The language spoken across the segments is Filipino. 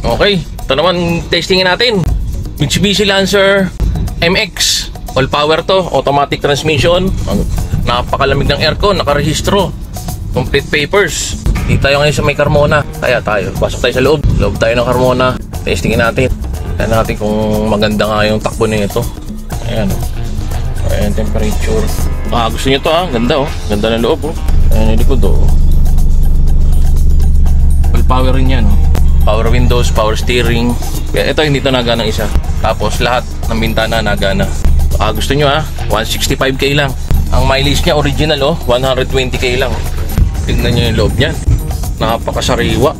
Okay, ito naman testingin natin. Mitsubishi Lancer MX. All power to, automatic transmission. Napakalamig ng aircon, nakarehistro. Complete papers. Dito tayo ngayon sa may Carmona. Kaya tayo, pasok tayo sa loob. Loob tayo ng Carmona. Testingin natin. Tignan natin kung maganda nga yung takbo nito. Ayan. Ayan, temperature. Gusto nyo to ganda Ganda ng loob Ayan yung likod All power rin yan Power windows, power steering. Kaya ito hindi to nagana isa. Tapos lahat ng bintana nagana. Gusto nyo 165k lang. Ang mileage niya original 120k lang. Tingnan nyo yung loob niyan. Napakasariwa.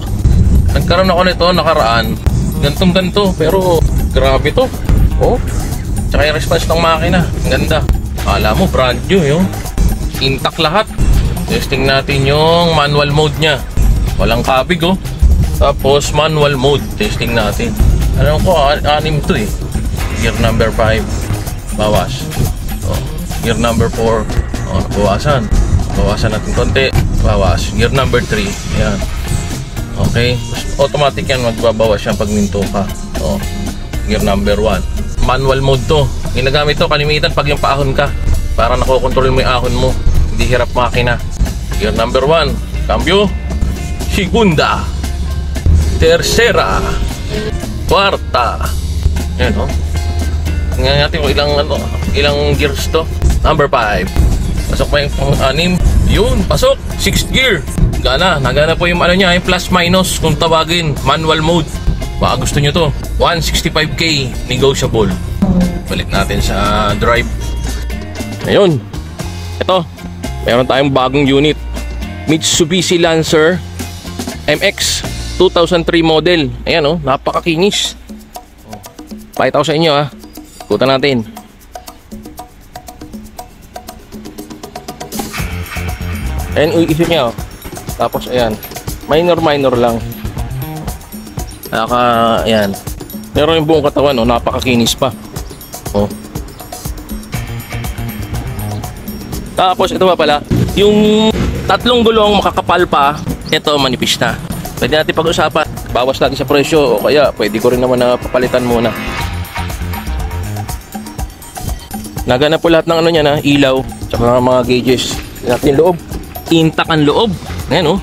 Nagkaroon ako nito nakaraan. Gantong-ganto. Pero grabe to. Tsaka yung response ng makina. Ang ganda. Akala mo brand new intact lahat. Testing natin yung manual mode nya. Walang kabig Tapos manual mode. Testing natin. Alam ko 6 to Gear number 5 bawas. Gear number 4 bawasan. Bawasan natin konti. Bawas. Gear number 3. Yan. Okay. Automatic yan. Magbabawas yan pag minto ka. Gear number 1. Manual mode to. Ginagamit to kalimitan pag yung paahon ka. Para nakokontrol mo yung ahon mo. Hindi hirap makina. Gear number 1. Cambio. Segunda. Tercera. Kwarta. Yan tingnan natin kung ilang gears to. Number 5. Pasok pa yung pang-6. Yun, pasok. 6th gear. Nagana po yung niya, yung plus minus kung tawagin. Manual mode. Baka gusto nyo to. 165k negotiable. Balik natin sa drive. Ayun. Ito. Meron tayong bagong unit. Mitsubishi Lancer MX 2003 model. Ayan napakakinis. Pakita ko sa inyo ikutan natin. Ayan issue niya Tapos ayan. Minor lang. Ayan. Pero yung buong katawan napakakinis pa. Tapos ito pa pala, yung tatlong gulong makakapal pa, ito manipis na. Pwede natin pag-usapan, bawas natin sa presyo o kaya pwede ko rin naman na papalitan muna. Nagana po lahat ng niya ilaw, tsaka mga gauges. Natin yung loob, intact ang loob. Ayan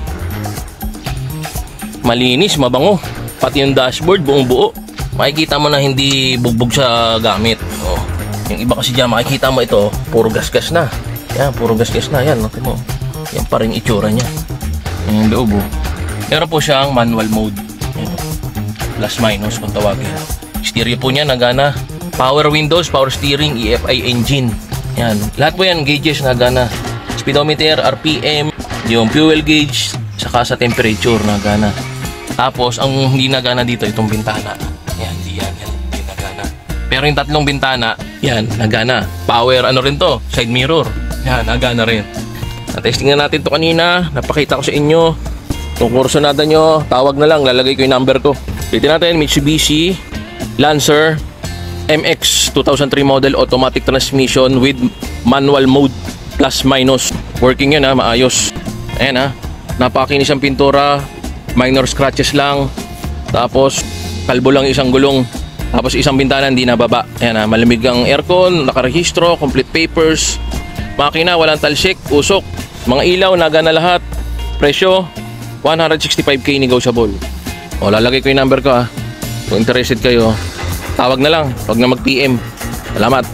malinis, mabango. Pati yung dashboard, buong buo. Makikita mo na hindi bugbog sa gamit. Yung iba kasi dyan, makikita mo ito, puro gas-gas na. Yan, puro gas-gas na. Yan, natin mo. Yan pa rin itsura niya. Yan yung loob Meron po siyang manual mode. Yan. Plus minus kung tawagin. Stereo po niya, nagana. Power windows, power steering, EFI engine. Yan. Lahat po yan, gauges nagana. Speedometer, RPM, yung fuel gauge, saka sa temperature nagana. Tapos, ang hindi nagana dito, itong bintana. Yan, hindi nagana. Pero yung tatlong bintana, yan, nagana. Power, rin to? Side mirror. Yan, nagana rin. Natesting na natin to kanina. Napakita ko sa inyo. Kung kursunada nyo, tawag na lang. Lalagay ko yung number ko. Dito natin, Mitsubishi Lancer MX 2003 model automatic transmission with manual mode plus minus. Working yan maayos. Ayan napakakinis ang pintura. Minor scratches lang. Tapos kalbo lang isang gulong. Tapos isang bintana hindi nababa. Ayan malamig ang aircon, nakarehistro, complete papers. Makina walang talsik, usok. Mga ilaw nagana lahat. Presyo 165k negotiable. Lalagay ko yung number ko Kung interested kayo, tawag na lang. Huwag na mag-PM. Salamat.